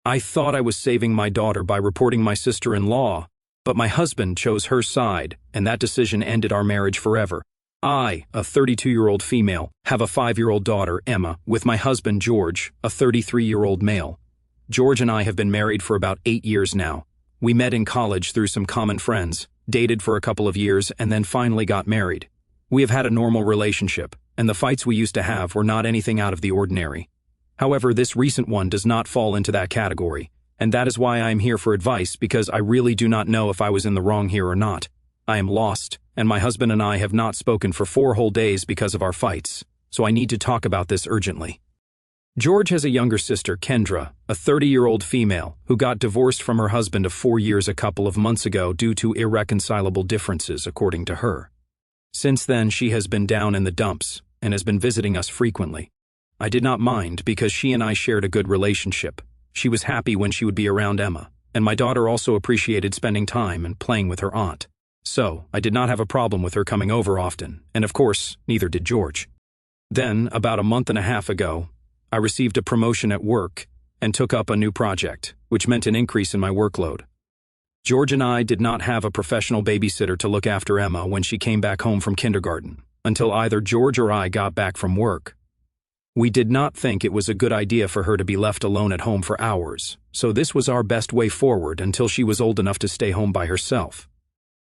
I thought I was saving my daughter by reporting my sister-in-law, but my husband chose her side, and that decision ended our marriage forever. I, a 32-year-old female, have a 5-year-old daughter, Emma, with my husband, George, a 33-year-old male. George and I have been married for about 8 years now. We met in college through some common friends, dated for a couple of years, and then finally got married. We have had a normal relationship, and the fights we used to have were not anything out of the ordinary. However, this recent one does not fall into that category, and that is why I am here for advice, because I really do not know if I was in the wrong here or not. I am lost, and my husband and I have not spoken for 4 whole days because of our fights, so I need to talk about this urgently. George has a younger sister, Kendra, a 30-year-old female, who got divorced from her husband of 4 years a couple of months ago due to irreconcilable differences, according to her. Since then, she has been down in the dumps and has been visiting us frequently. I did not mind because she and I shared a good relationship. She was happy when she would be around Emma, and my daughter also appreciated spending time and playing with her aunt. So, I did not have a problem with her coming over often, and of course, neither did George. Then, about a month and a half ago, I received a promotion at work and took up a new project, which meant an increase in my workload. George and I did not have a professional babysitter to look after Emma when she came back home from kindergarten, until either George or I got back from work. We did not think it was a good idea for her to be left alone at home for hours, so this was our best way forward until she was old enough to stay home by herself.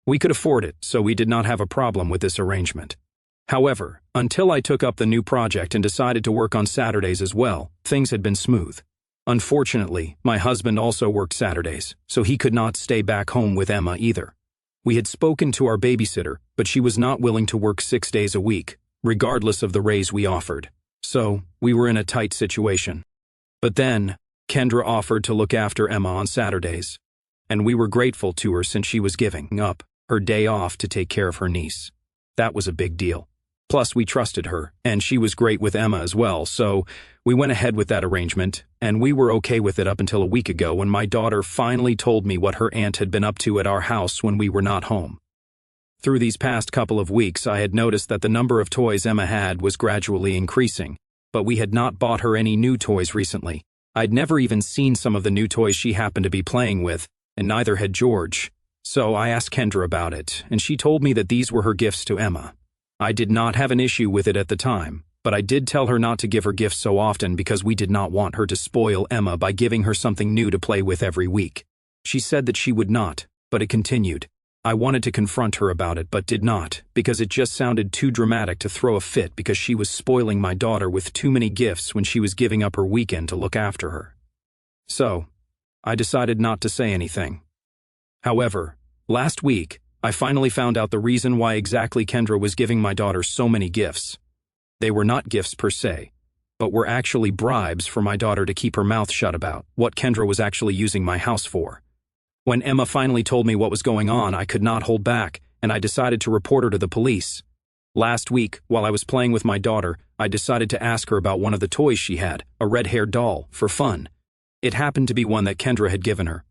We could afford it, so we did not have a problem with this arrangement. However, until I took up the new project and decided to work on Saturdays as well, things had been smooth. Unfortunately, my husband also worked Saturdays, so he could not stay back home with Emma either. We had spoken to our babysitter, but she was not willing to work 6 days a week, regardless of the raise we offered. So, we were in a tight situation. But then, Kendra offered to look after Emma on Saturdays, and we were grateful to her since she was giving up her day off to take care of her niece. That was a big deal. Plus, we trusted her, and she was great with Emma as well, so we went ahead with that arrangement, and we were okay with it up until a week ago when my daughter finally told me what her aunt had been up to at our house when we were not home. Through these past couple of weeks, I had noticed that the number of toys Emma had was gradually increasing, but we had not bought her any new toys recently. I'd never even seen some of the new toys she happened to be playing with, and neither had George. So I asked Kendra about it, and she told me that these were her gifts to Emma. I did not have an issue with it at the time, but I did tell her not to give her gifts so often because we did not want her to spoil Emma by giving her something new to play with every week. She said that she would not, but it continued. I wanted to confront her about it but did not, because it just sounded too dramatic to throw a fit because she was spoiling my daughter with too many gifts when she was giving up her weekend to look after her. So, I decided not to say anything. However, last week, I finally found out the reason why exactly Kendra was giving my daughter so many gifts. They were not gifts per se, but were actually bribes for my daughter to keep her mouth shut about what Kendra was actually using my house for. When Emma finally told me what was going on, I could not hold back, and I decided to report her to the police. Last week, while I was playing with my daughter, I decided to ask her about one of the toys she had, a red-haired doll, for fun. It happened to be one that Kendra had given her.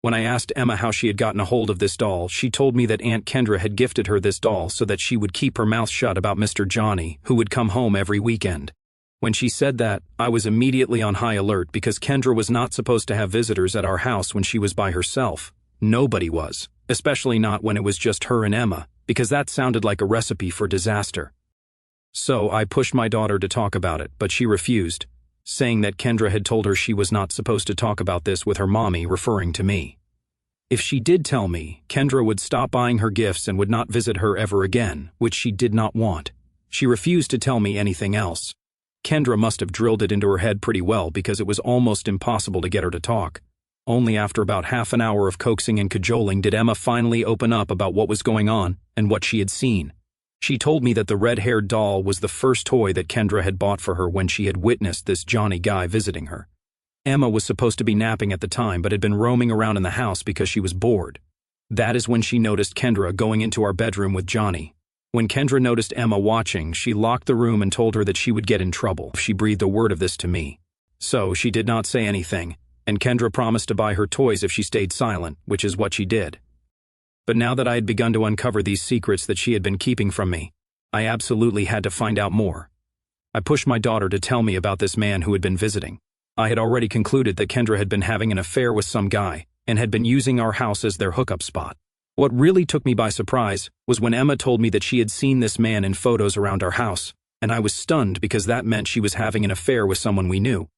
When I asked Emma how she had gotten a hold of this doll, she told me that Aunt Kendra had gifted her this doll so that she would keep her mouth shut about Mr. Johnny, who would come home every weekend. When she said that, I was immediately on high alert because Kendra was not supposed to have visitors at our house when she was by herself. Nobody was, especially not when it was just her and Emma, because that sounded like a recipe for disaster. So I pushed my daughter to talk about it, but she refused, saying that Kendra had told her she was not supposed to talk about this with her mommy, referring to me. If she did tell me, Kendra would stop buying her gifts and would not visit her ever again, which she did not want. She refused to tell me anything else. Kendra must have drilled it into her head pretty well because it was almost impossible to get her to talk. Only after about half an hour of coaxing and cajoling did Emma finally open up about what was going on and what she had seen. She told me that the red-haired doll was the first toy that Kendra had bought for her when she had witnessed this Johnny guy visiting her. Emma was supposed to be napping at the time but had been roaming around in the house because she was bored. That is when she noticed Kendra going into our bedroom with Johnny. When Kendra noticed Emma watching, she locked the room and told her that she would get in trouble if she breathed a word of this to me. So she did not say anything, and Kendra promised to buy her toys if she stayed silent, which is what she did. But now that I had begun to uncover these secrets that she had been keeping from me, I absolutely had to find out more. I pushed my daughter to tell me about this man who had been visiting. I had already concluded that Kendra had been having an affair with some guy and had been using our house as their hookup spot. What really took me by surprise was when Emma told me that she had seen this man in photos around our house, and I was stunned because that meant she was having an affair with someone we knew.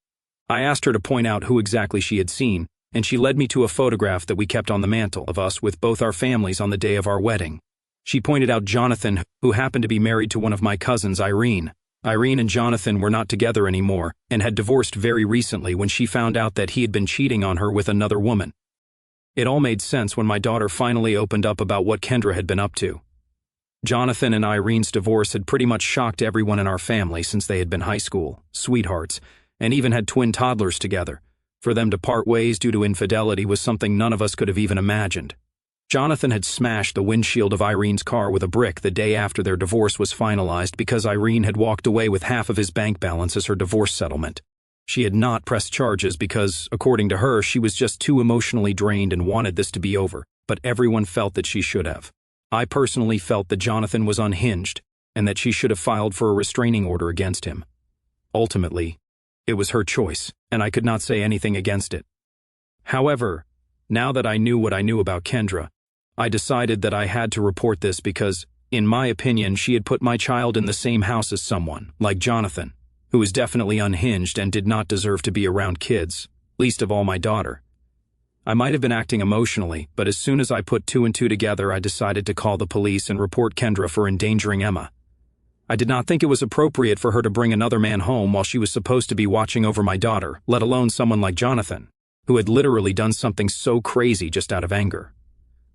I asked her to point out who exactly she had seen, and she led me to a photograph that we kept on the mantle of us with both our families on the day of our wedding. She pointed out Jonathan, who happened to be married to one of my cousins, Irene. Irene and Jonathan were not together anymore and had divorced very recently when she found out that he had been cheating on her with another woman. It all made sense when my daughter finally opened up about what Kendra had been up to. Jonathan and Irene's divorce had pretty much shocked everyone in our family since they had been high school sweethearts and even had twin toddlers together. For them to part ways due to infidelity was something none of us could have even imagined. Jonathan had smashed the windshield of Irene's car with a brick the day after their divorce was finalized because Irene had walked away with half of his bank balance as her divorce settlement. She had not pressed charges because, according to her, she was just too emotionally drained and wanted this to be over, but everyone felt that she should have. I personally felt that Jonathan was unhinged and that she should have filed for a restraining order against him. Ultimately, it was her choice, and I could not say anything against it. However, now that I knew what I knew about Kendra, I decided that I had to report this because, in my opinion, she had put my child in the same house as someone, like Jonathan, who was definitely unhinged and did not deserve to be around kids, least of all my daughter. I might have been acting emotionally, but as soon as I put two and two together, I decided to call the police and report Kendra for endangering Emma. I did not think it was appropriate for her to bring another man home while she was supposed to be watching over my daughter, let alone someone like Jonathan, who had literally done something so crazy just out of anger.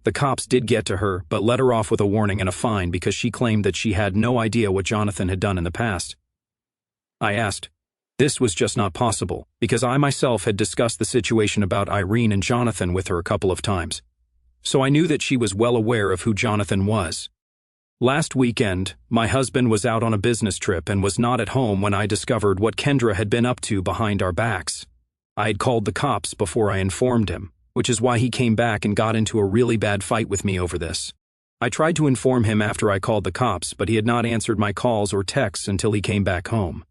The cops did get to her, but let her off with a warning and a fine because she claimed that she had no idea what Jonathan had done in the past. I asked. This was just not possible, because I myself had discussed the situation about Irene and Jonathan with her a couple of times. So I knew that she was well aware of who Jonathan was. Last weekend, my husband was out on a business trip and was not at home when I discovered what Kendra had been up to behind our backs. I had called the cops before I informed him, which is why he came back and got into a really bad fight with me over this. I tried to inform him after I called the cops, but he had not answered my calls or texts until he came back home.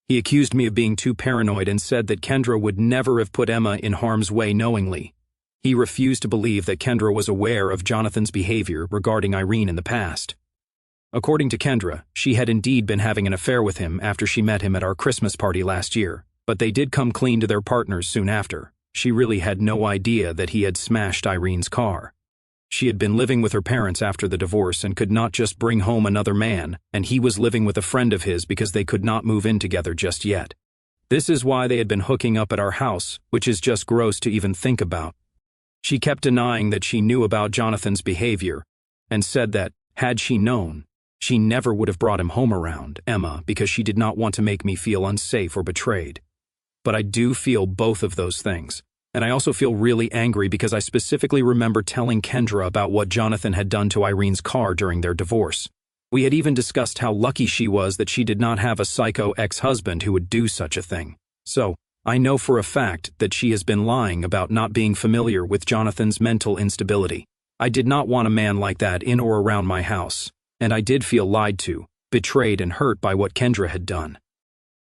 He accused me of being too paranoid and said that Kendra would never have put Emma in harm's way knowingly. He refused to believe that Kendra was aware of Jonathan's behavior regarding Irene in the past. According to Kendra, she had indeed been having an affair with him after she met him at our Christmas party last year, but they did come clean to their partners soon after. She really had no idea that he had smashed Irene's car. She had been living with her parents after the divorce and could not just bring home another man, and he was living with a friend of his because they could not move in together just yet. This is why they had been hooking up at our house, which is just gross to even think about. She kept denying that she knew about Jonathan's behavior and said that, had she known, she never would have brought him home around Emma because she did not want to make me feel unsafe or betrayed. But I do feel both of those things. And I also feel really angry because I specifically remember telling Kendra about what Jonathan had done to Irene's car during their divorce. We had even discussed how lucky she was that she did not have a psycho ex-husband who would do such a thing. So, I know for a fact that she has been lying about not being familiar with Jonathan's mental instability. I did not want a man like that in or around my house, and I did feel lied to, betrayed and hurt by what Kendra had done.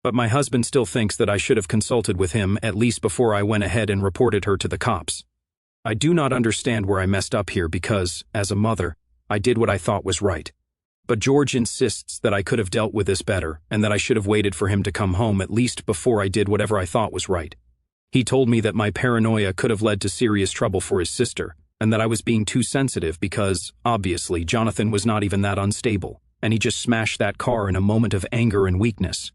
But my husband still thinks that I should have consulted with him at least before I went ahead and reported her to the cops. I do not understand where I messed up here because, as a mother, I did what I thought was right. But George insists that I could have dealt with this better and that I should have waited for him to come home at least before I did whatever I thought was right. He told me that my paranoia could have led to serious trouble for his sister and that I was being too sensitive because, obviously, Jonathan was not even that unstable, and he just smashed that car in a moment of anger and weakness.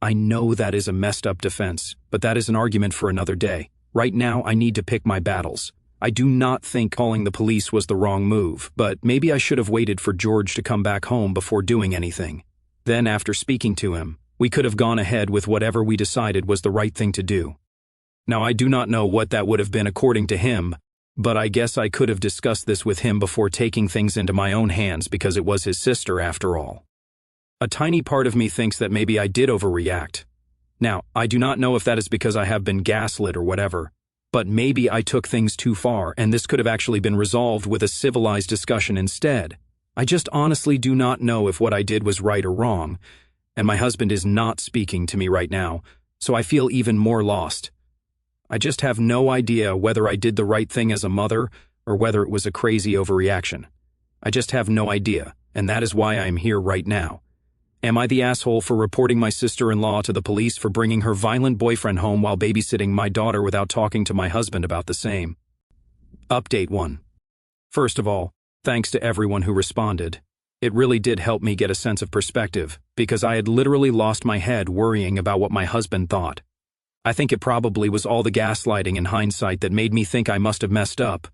I know that is a messed up defense, but that is an argument for another day. Right now, I need to pick my battles. I do not think calling the police was the wrong move, but maybe I should have waited for George to come back home before doing anything. Then, after speaking to him, we could have gone ahead with whatever we decided was the right thing to do. Now, I do not know what that would have been according to him, but I guess I could have discussed this with him before taking things into my own hands because it was his sister after all. A tiny part of me thinks that maybe I did overreact. Now, I do not know if that is because I have been gaslit or whatever, but maybe I took things too far and this could have actually been resolved with a civilized discussion instead. I just honestly do not know if what I did was right or wrong, and my husband is not speaking to me right now, so I feel even more lost. I just have no idea whether I did the right thing as a mother or whether it was a crazy overreaction. I just have no idea, and that is why I am here right now. Am I the asshole for reporting my sister-in-law to the police for bringing her violent boyfriend home while babysitting my daughter without talking to my husband about the same? Update 1. First of all, thanks to everyone who responded. It really did help me get a sense of perspective, because I had literally lost my head worrying about what my husband thought. I think it probably was all the gaslighting in hindsight that made me think I must have messed up,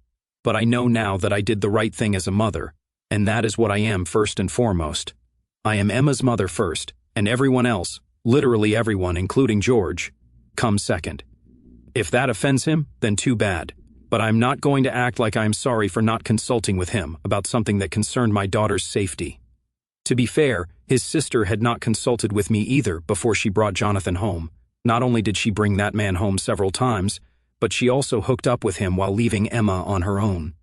but I know now that I did the right thing as a mother, and that is what I am first and foremost. I am Emma's mother first, and everyone else, literally everyone including George, comes second. If that offends him, then too bad, but I'm not going to act like I'm sorry for not consulting with him about something that concerned my daughter's safety. To be fair, his sister had not consulted with me either before she brought Jonathan home. Not only did she bring that man home several times, but she also hooked up with him while leaving Emma on her own.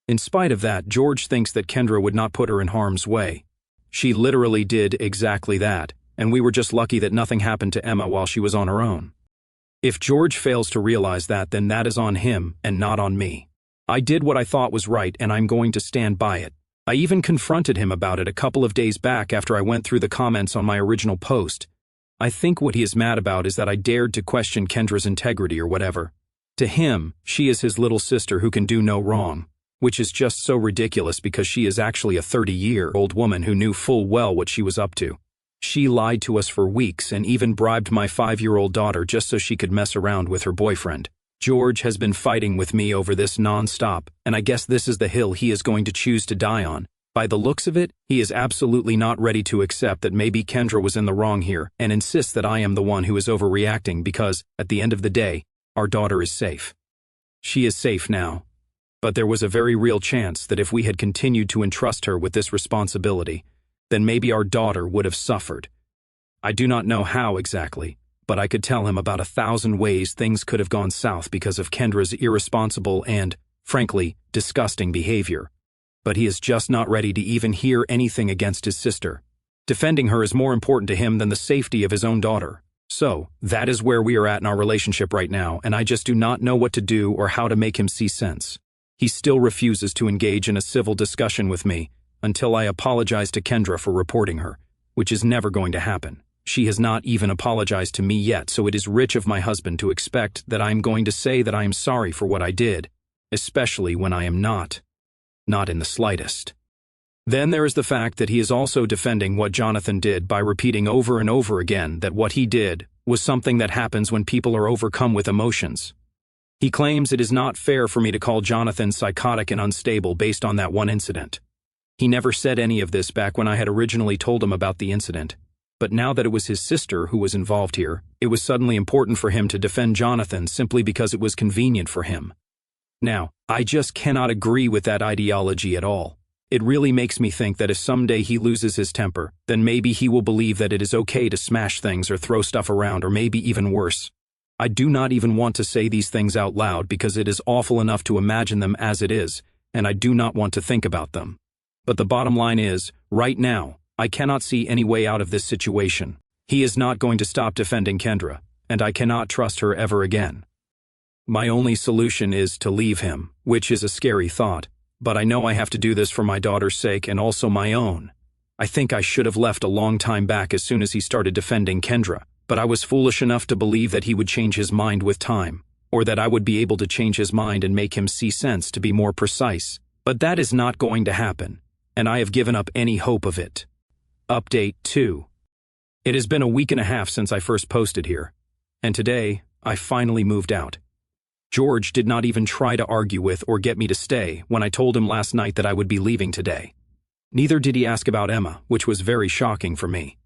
In spite of that, George thinks that Kendra would not put her in harm's way. She literally did exactly that, and we were just lucky that nothing happened to Emma while she was on her own. If George fails to realize that, then that is on him and not on me. I did what I thought was right, and I'm going to stand by it. I even confronted him about it a couple of days back after I went through the comments on my original post. I think what he is mad about is that I dared to question Kendra's integrity or whatever. To him, she is his little sister who can do no wrong, which is just so ridiculous because she is actually a 30-year-old woman who knew full well what she was up to. She lied to us for weeks and even bribed my 5-year-old daughter just so she could mess around with her boyfriend. George has been fighting with me over this non-stop, and I guess this is the hill he is going to choose to die on. By the looks of it, he is absolutely not ready to accept that maybe Kendra was in the wrong here and insists that I am the one who is overreacting because, at the end of the day, our daughter is safe. She is safe now. But there was a very real chance that if we had continued to entrust her with this responsibility, then maybe our daughter would have suffered. I do not know how exactly, but I could tell him about 1,000 ways things could have gone south because of Kendra's irresponsible and, frankly, disgusting behavior. But he is just not ready to even hear anything against his sister. Defending her is more important to him than the safety of his own daughter. So, that is where we are at in our relationship right now, and I just do not know what to do or how to make him see sense. He still refuses to engage in a civil discussion with me until I apologize to Kendra for reporting her, which is never going to happen. She has not even apologized to me yet, so it is rich of my husband to expect that I am going to say that I am sorry for what I did, especially when I am not. Not in the slightest. Then there is the fact that he is also defending what Jonathan did by repeating over and over again that what he did was something that happens when people are overcome with emotions. He claims it is not fair for me to call Jonathan psychotic and unstable based on that one incident. He never said any of this back when I had originally told him about the incident, but now that it was his sister who was involved here, it was suddenly important for him to defend Jonathan simply because it was convenient for him. Now, I just cannot agree with that ideology at all. It really makes me think that if someday he loses his temper, then maybe he will believe that it is okay to smash things or throw stuff around or maybe even worse. I do not even want to say these things out loud because it is awful enough to imagine them as it is, and I do not want to think about them. But the bottom line is, right now, I cannot see any way out of this situation. He is not going to stop defending Kendra, and I cannot trust her ever again. My only solution is to leave him, which is a scary thought, but I know I have to do this for my daughter's sake and also my own. I think I should have left a long time back as soon as he started defending Kendra, but I was foolish enough to believe that he would change his mind with time, or that I would be able to change his mind and make him see sense, to be more precise. But that is not going to happen, and I have given up any hope of it. Update 2. It has been a week and a half since I first posted here, and today, I finally moved out. George did not even try to argue with or get me to stay when I told him last night that I would be leaving today. Neither did he ask about Emma, which was very shocking for me.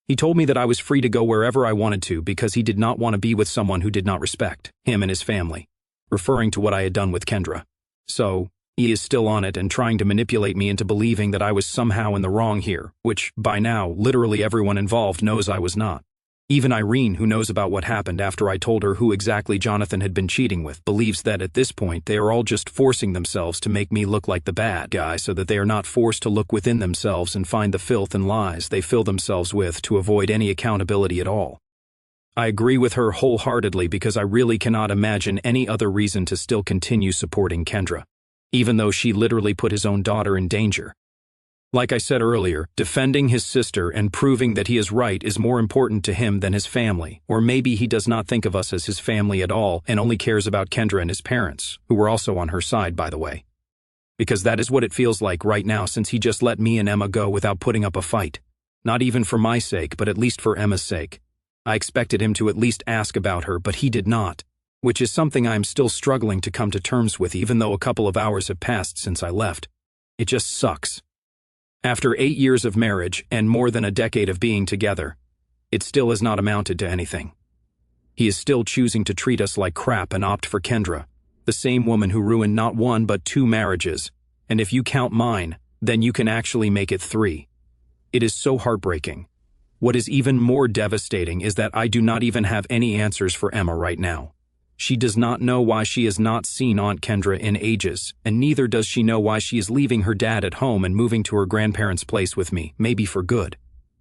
He told me that I was free to go wherever I wanted to because he did not want to be with someone who did not respect him and his family, referring to what I had done with Kendra. So, he is still on it and trying to manipulate me into believing that I was somehow in the wrong here, which, by now, literally everyone involved knows I was not. Even Irene, who knows about what happened after I told her who exactly Jonathan had been cheating with, believes that at this point they are all just forcing themselves to make me look like the bad guy so that they are not forced to look within themselves and find the filth and lies they fill themselves with to avoid any accountability at all. I agree with her wholeheartedly because I really cannot imagine any other reason to still continue supporting Kendra, even though she literally put his own daughter in danger. Like I said earlier, defending his sister and proving that he is right is more important to him than his family, or maybe he does not think of us as his family at all and only cares about Kendra and his parents, who were also on her side, by the way. Because that is what it feels like right now since he just let me and Emma go without putting up a fight. Not even for my sake, but at least for Emma's sake. I expected him to at least ask about her, but he did not, which is something I am still struggling to come to terms with even though a couple of hours have passed since I left. It just sucks. After 8 years of marriage and more than a decade of being together, it still has not amounted to anything. He is still choosing to treat us like crap and opt for Kendra, the same woman who ruined not 1 but 2 marriages, and if you count mine, then you can actually make it 3. It is so heartbreaking. What is even more devastating is that I do not even have any answers for Emma right now. She does not know why she has not seen Aunt Kendra in ages, and neither does she know why she is leaving her dad at home and moving to her grandparents' place with me, maybe for good.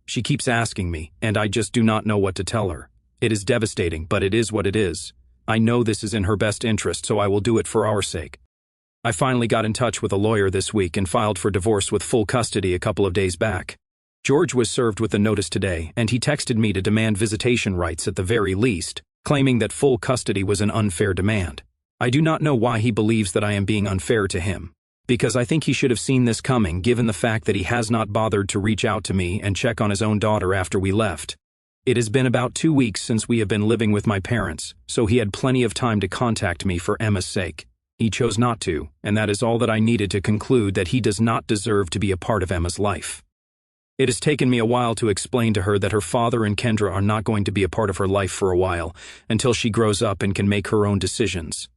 She keeps asking me, and I just do not know what to tell her. It is devastating, but it is what it is. I know this is in her best interest, so I will do it for our sake. I finally got in touch with a lawyer this week and filed for divorce with full custody a couple of days back. George was served with a notice today, and he texted me to demand visitation rights at the very least, claiming that full custody was an unfair demand. I do not know why he believes that I am being unfair to him, because I think he should have seen this coming given the fact that he has not bothered to reach out to me and check on his own daughter after we left. It has been about 2 weeks since we have been living with my parents, so he had plenty of time to contact me for Emma's sake. He chose not to, and that is all that I needed to conclude that he does not deserve to be a part of Emma's life. It has taken me a while to explain to her that her father and Kendra are not going to be a part of her life for a while, until she grows up and can make her own decisions.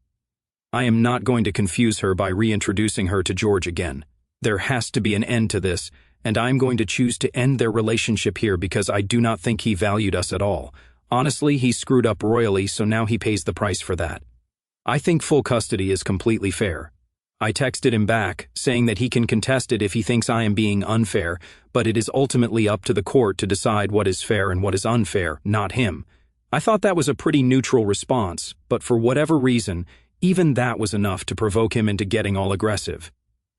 I am not going to confuse her by reintroducing her to George again. There has to be an end to this, and I am going to choose to end their relationship here because I do not think he valued us at all. Honestly, he screwed up royally, so now he pays the price for that. I think full custody is completely fair. I texted him back, saying that he can contest it if he thinks I am being unfair, but it is ultimately up to the court to decide what is fair and what is unfair, not him. I thought that was a pretty neutral response, but for whatever reason, even that was enough to provoke him into getting all aggressive.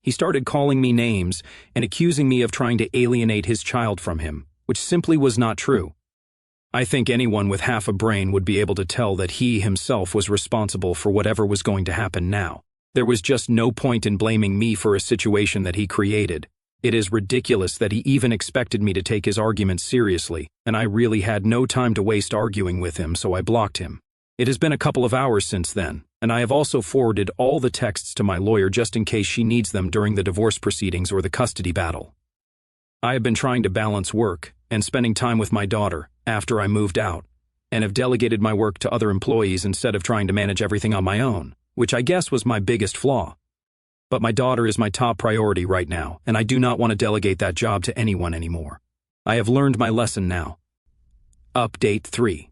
He started calling me names and accusing me of trying to alienate his child from him, which simply was not true. I think anyone with half a brain would be able to tell that he himself was responsible for whatever was going to happen now. There was just no point in blaming me for a situation that he created. It is ridiculous that he even expected me to take his arguments seriously, and I really had no time to waste arguing with him, so I blocked him. It has been a couple of hours since then, and I have also forwarded all the texts to my lawyer just in case she needs them during the divorce proceedings or the custody battle. I have been trying to balance work and spending time with my daughter after I moved out, and have delegated my work to other employees instead of trying to manage everything on my own, which I guess was my biggest flaw. But my daughter is my top priority right now, and I do not want to delegate that job to anyone anymore. I have learned my lesson now. Update 3.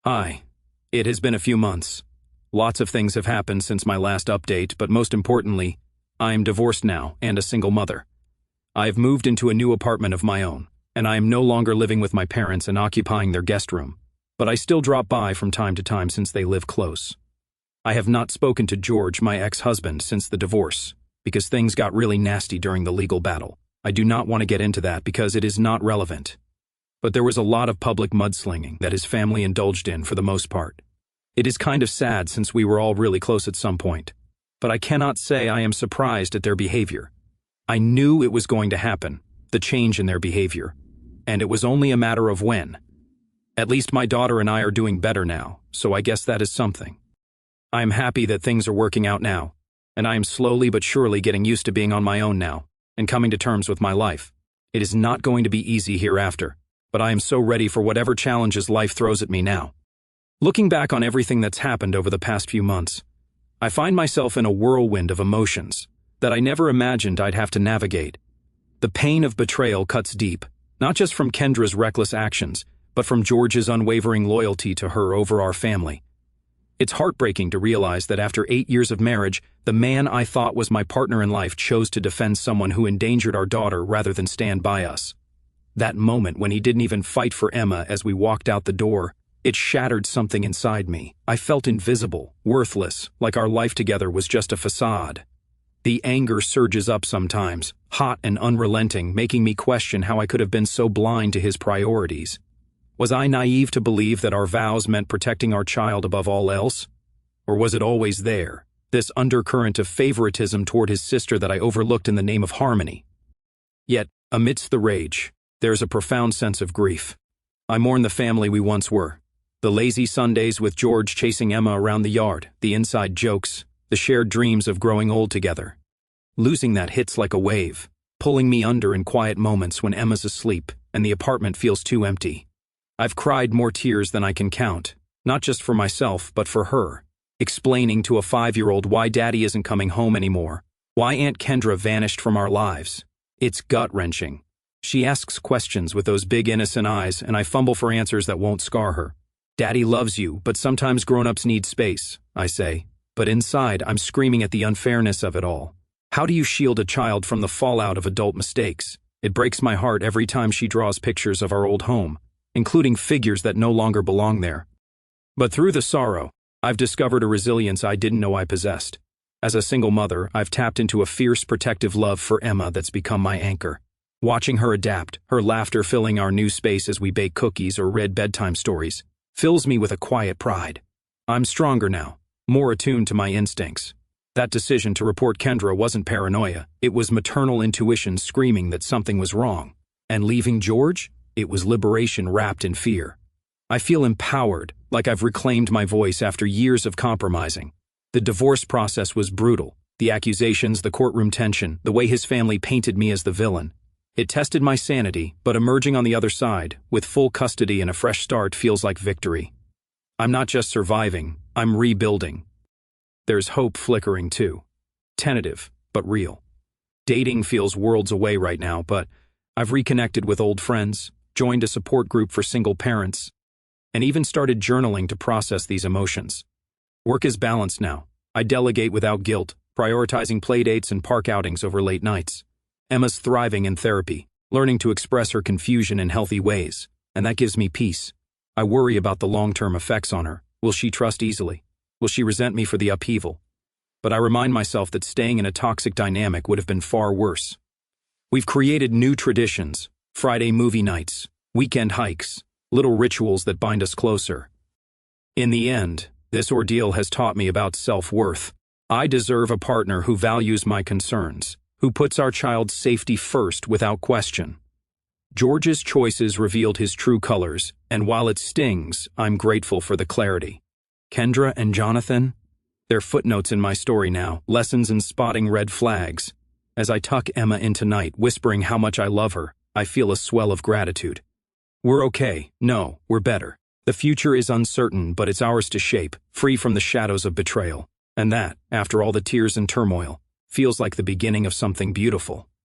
Hi. It has been a few months. Lots of things have happened since my last update, but most importantly, I am divorced now and a single mother. I have moved into a new apartment of my own, and I am no longer living with my parents and occupying their guest room, but I still drop by from time to time since they live close. I have not spoken to George, my ex-husband, since the divorce, because things got really nasty during the legal battle. I do not want to get into that because it is not relevant. But there was a lot of public mudslinging that his family indulged in for the most part. It is kind of sad since we were all really close at some point, but I cannot say I am surprised at their behavior. I knew it was going to happen, the change in their behavior, and it was only a matter of when. At least my daughter and I are doing better now, so I guess that is something. I am happy that things are working out now, and I am slowly but surely getting used to being on my own now, and coming to terms with my life. It is not going to be easy hereafter, but I am so ready for whatever challenges life throws at me now. Looking back on everything that's happened over the past few months, I find myself in a whirlwind of emotions that I never imagined I'd have to navigate. The pain of betrayal cuts deep, not just from Kendra's reckless actions, but from George's unwavering loyalty to her over our family. It's heartbreaking to realize that after 8 years of marriage, the man I thought was my partner in life chose to defend someone who endangered our daughter rather than stand by us. That moment when he didn't even fight for Emma as we walked out the door, It shattered something inside me. I felt invisible, worthless, like our life together was just a facade. The anger surges up sometimes, hot and unrelenting, making me question how I could have been so blind to his priorities. Was I naive to believe that our vows meant protecting our child above all else? Or was it always there, this undercurrent of favoritism toward his sister that I overlooked in the name of harmony? Yet, amidst the rage, there's a profound sense of grief. I mourn the family we once were. The lazy Sundays with George chasing Emma around the yard, the inside jokes, the shared dreams of growing old together. Losing that hits like a wave, pulling me under in quiet moments when Emma's asleep and the apartment feels too empty. I've cried more tears than I can count, not just for myself but for her, explaining to a 5-year-old why Daddy isn't coming home anymore, why Aunt Kendra vanished from our lives. It's gut-wrenching. She asks questions with those big innocent eyes, and I fumble for answers that won't scar her. Daddy loves you, but sometimes grown-ups need space, I say. But inside, I'm screaming at the unfairness of it all. How do you shield a child from the fallout of adult mistakes? It breaks my heart every time she draws pictures of our old home, including figures that no longer belong there. But through the sorrow, I've discovered a resilience I didn't know I possessed. As a single mother, I've tapped into a fierce protective love for Emma that's become my anchor. Watching her adapt, her laughter filling our new space as we bake cookies or read bedtime stories, fills me with a quiet pride. I'm stronger now, more attuned to my instincts. That decision to report Kendra wasn't paranoia, it was maternal intuition screaming that something was wrong. And leaving George? It was liberation wrapped in fear. I feel empowered, like I've reclaimed my voice after years of compromising. The divorce process was brutal. The accusations, the courtroom tension, the way his family painted me as the villain. It tested my sanity, but emerging on the other side, with full custody and a fresh start, feels like victory. I'm not just surviving, I'm rebuilding. There's hope flickering too. Tentative, but real. Dating feels worlds away right now, but I've reconnected with old friends, joined a support group for single parents, and even started journaling to process these emotions. Work is balanced now. I delegate without guilt, prioritizing playdates and park outings over late nights. Emma's thriving in therapy, learning to express her confusion in healthy ways, and that gives me peace. I worry about the long-term effects on her. Will she trust easily? Will she resent me for the upheaval? But I remind myself that staying in a toxic dynamic would have been far worse. We've created new traditions, Friday movie nights, weekend hikes, little rituals that bind us closer. In the end, this ordeal has taught me about self-worth. I deserve a partner who values my concerns, who puts our child's safety first without question. George's choices revealed his true colors, and while it stings, I'm grateful for the clarity. Kendra and Jonathan? They're footnotes in my story now, lessons in spotting red flags. As I tuck Emma in tonight, whispering how much I love her, I feel a swell of gratitude. We're okay. No, we're better. The future is uncertain, but it's ours to shape, free from the shadows of betrayal. And that, after all the tears and turmoil, feels like the beginning of something beautiful.